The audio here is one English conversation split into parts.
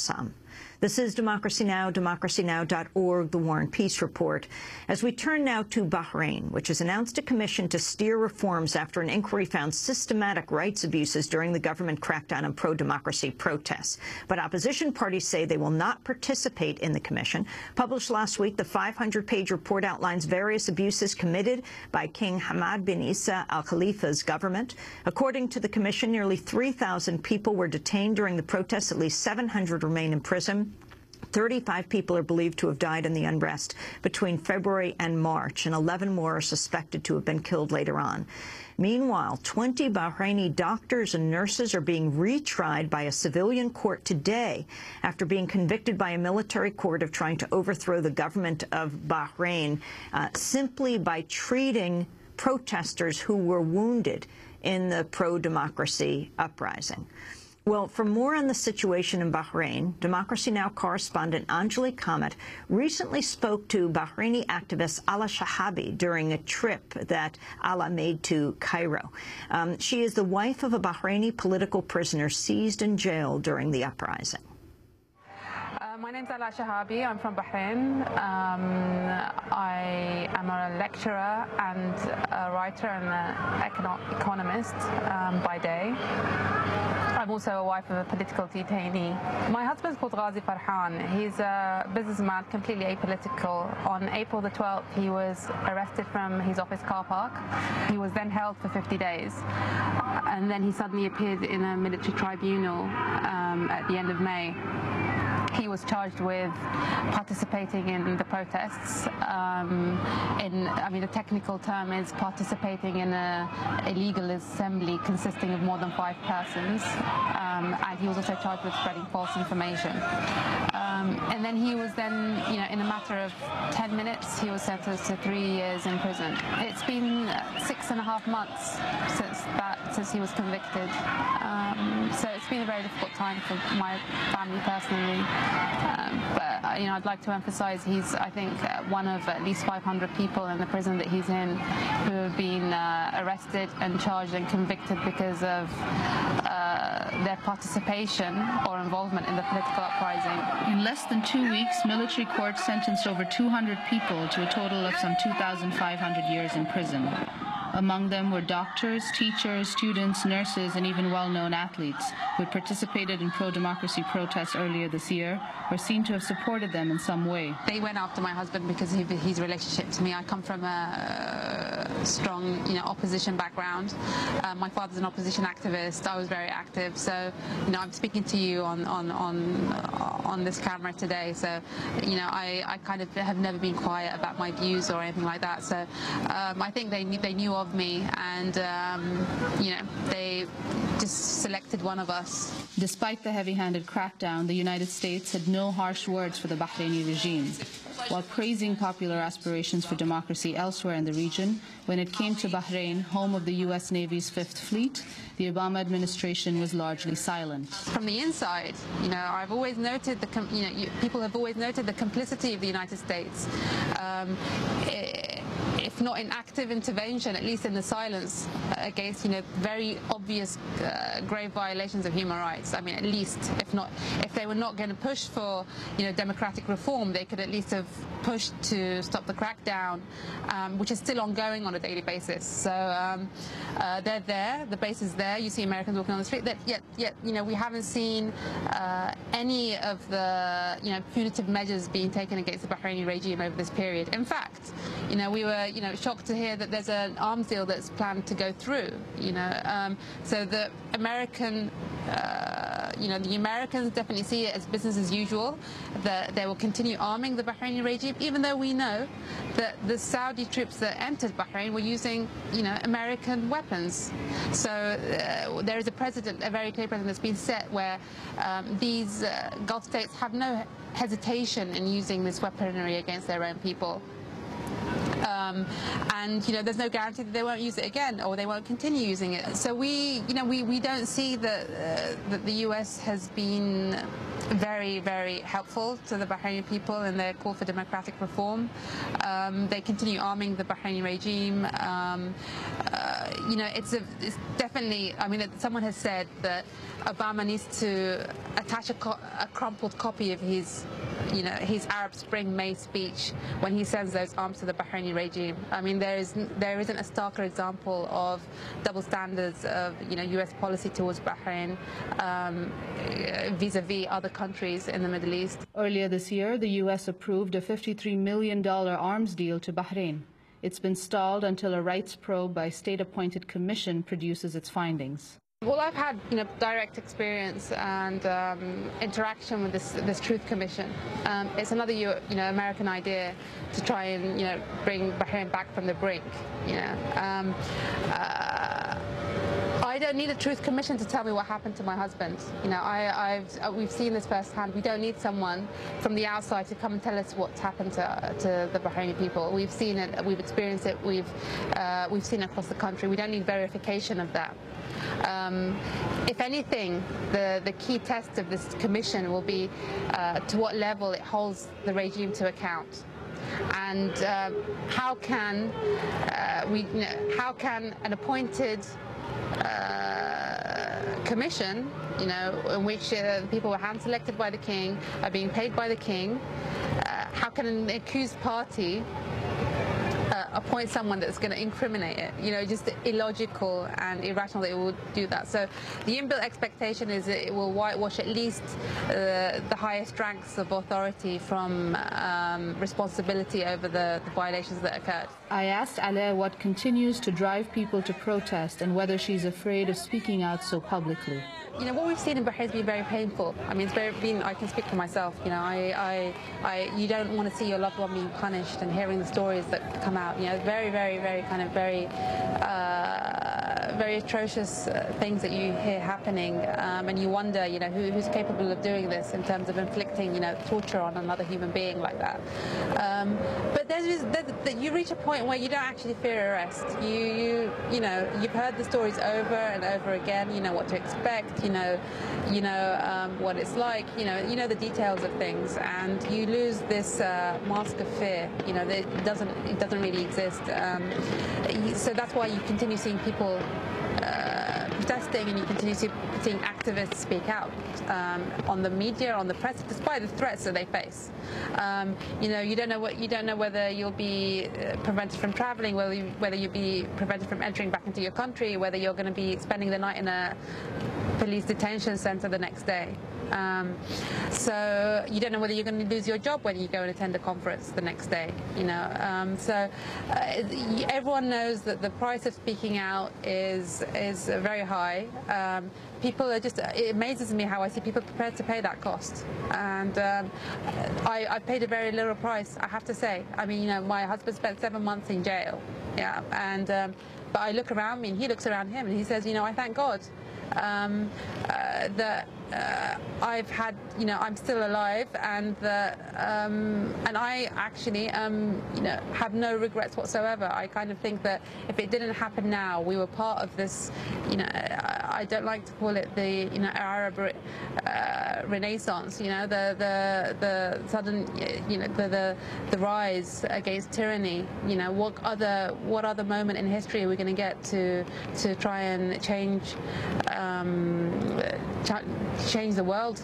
some. This is Democracy Now!, democracynow.org, The War and Peace Report. As we turn now to Bahrain, which has announced a commission to steer reforms after an inquiry found systematic rights abuses during the government crackdown on pro-democracy protests. But opposition parties say they will not participate in the commission. Published last week, the 500-page report outlines various abuses committed by King Hamad bin Isa Al Khalifa's government. According to the commission, nearly 3,000 people were detained during the protests. At least 700 remain in prison. 35 people are believed to have died in the unrest between February and March, and 11 more are suspected to have been killed later on. Meanwhile, 20 Bahraini doctors and nurses are being retried by a civilian court today after being convicted by a military court of trying to overthrow the government of Bahrain simply by treating protesters who were wounded in the pro-democracy uprising. Well, for more on the situation in Bahrain, Democracy Now! Correspondent Anjali Kamat recently spoke to Bahraini activist Ala Shahabi during a trip that Ala made to Cairo. She is the wife of a Bahraini political prisoner seized in jail during the uprising. My name's Ala Shahabi. I'm from Bahrain. I am a lecturer and a writer and an economist by day. I'm also a wife of a political detainee. My husband's called Ghazi Farhan. He's a businessman, completely apolitical. On April the 12th, he was arrested from his office car park. He was then held for 50 days. And then he suddenly appeared in a military tribunal at the end of May. He was charged with participating in the protests. The technical term is participating in an illegal assembly consisting of more than 5 persons. And he was also charged with spreading false information. And then he was then, in a matter of 10 minutes, he was sentenced to 3 years in prison. It's been 6.5 months since he was convicted. So it's been a very difficult time for my family personally. But I'd like to emphasize he's, I think, one of at least 500 people in the prison that he's in who have been arrested and charged and convicted because of their participation or involvement in the political uprising. In less than 2 weeks, military courts sentenced over 200 people to a total of some 2,500 years in prison. Among them were doctors, teachers, students, nurses, and even well-known athletes who had participated in pro-democracy protests earlier this year or seemed to have supported them in some way. They went after my husband because of his relationship to me. I come from a strong, opposition background. My father's an opposition activist. I was very active. So, I'm speaking to you on this camera today. So, I kind of have never been quiet about my views or anything like that. So, I think they knew of me, and they just selected one of us. Despite the heavy-handed crackdown, the United States had no harsh words for the Bahraini regime. While praising popular aspirations for democracy elsewhere in the region, when it came to Bahrain, home of the U.S. Navy's Fifth Fleet, the Obama administration was largely silent. From the inside, I've always noted people have always noted the complicity of the United States. If not in active intervention, at least in the silence against, very obvious grave violations of human rights. At least, if they were not going to push for, democratic reform, they could at least have pushed to stop the crackdown, which is still ongoing on a daily basis. So they're there, the base is there. You see Americans walking on the street. Yet, we haven't seen any of the, punitive measures being taken against the Bahraini regime over this period. In fact, we were, shocked to hear that there's an arms deal that's planned to go through. So the American, the Americans definitely see it as business as usual. That they will continue arming the Bahraini regime, even though we know that the Saudi troops that entered Bahrain were using, American weapons. So there is a very clear precedent that's been set where these Gulf states have no hesitation in using this weaponry against their own people. And there's no guarantee that they won't use it again or they won't continue using it. So we don't see that the U.S. has been very, very helpful to the Bahraini people in their call for democratic reform. They continue arming the Bahraini regime. you know, it's definitely, I mean, someone has said that Obama needs to attach a crumpled copy of his, you know, his Arab Spring May speech when he sends those arms to the Bahraini regime. I mean, there isn't a starker example of double standards of, you know, U.S. policy towards Bahrain vis-a-vis other countries in the Middle East. Earlier this year, the U.S. approved a $53 million arms deal to Bahrain. It's been stalled until a rights probe by state-appointed commission produces its findings. Well, I've had, you know, direct experience and interaction with this Truth Commission. It's another, you know, American idea to try and, you know, bring Bahrain back from the brink. You know, I don't need a Truth Commission to tell me what happened to my husband. You know, we've seen this firsthand. We don't need someone from the outside to come and tell us what's happened to the Bahraini people. We've seen it, we've experienced it, we've seen it across the country. We don't need verification of that. If anything, the key test of this commission will be to what level it holds the regime to account, and how can an appointed commission, you know, in which people were hand-selected by the king, are being paid by the king, how can an accused party appoint someone that's going to incriminate it? You know, just illogical and irrational that it will do that. So the inbuilt expectation is that it will whitewash at least the highest ranks of authority from responsibility over the violations that occurred. I asked Alaa what continues to drive people to protest and whether she's afraid of speaking out so publicly. You know, what we've seen in Bahrain has been very painful. I mean, I can speak for myself. You know, you don't want to see your loved one being punished, and hearing the stories that come out. You know, very atrocious things that you hear happening, and you wonder, you know, who's capable of doing this in terms of inflicting, you know, torture on another human being like that. But you reach a point where you don't actually fear arrest. You know, you've heard the stories over and over again. You know what to expect. You know what it's like. You know the details of things, and you lose this mask of fear. You know, it doesn't really exist. So that's why you continue seeing people protesting, and you continue seeing activists speak out on the media, on the press, despite the threats that they face. You know, you don't know whether you'll be prevented from traveling, whether you'll be prevented from entering back into your country, whether you're going to be spending the night in a police detention center the next day. So you don't know whether you're going to lose your job when you go and attend a conference the next day. You know, so everyone knows that the price of speaking out is very high. People are just, it amazes me how I see people prepared to pay that cost, and I paid a very little price, I have to say. I mean, you know, my husband spent 7 months in jail, yeah, and but I look around me and he looks around him and he says, you know, I thank God that I've had, you know, I'm still alive, and that and I actually you know, have no regrets whatsoever. I kind of think that if it didn't happen now, we were part of this, you know, I don't like to call it the, you know, Arab Renaissance, you know, the sudden, you know, the rise against tyranny. You know, what other moment in history are we going to get to try and change the world?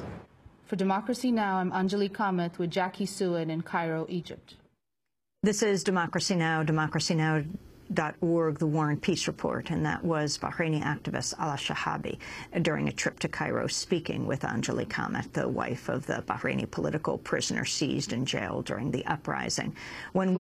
For Democracy Now!, I'm Anjali Kamath with Jackie Seward in Cairo, Egypt. This is Democracy Now!, democracynow.org, the War and Peace Report, and that was Bahraini activist Alaa Shahabi during a trip to Cairo, speaking with Anjali Kamath, the wife of the Bahraini political prisoner seized and jailed during the uprising. When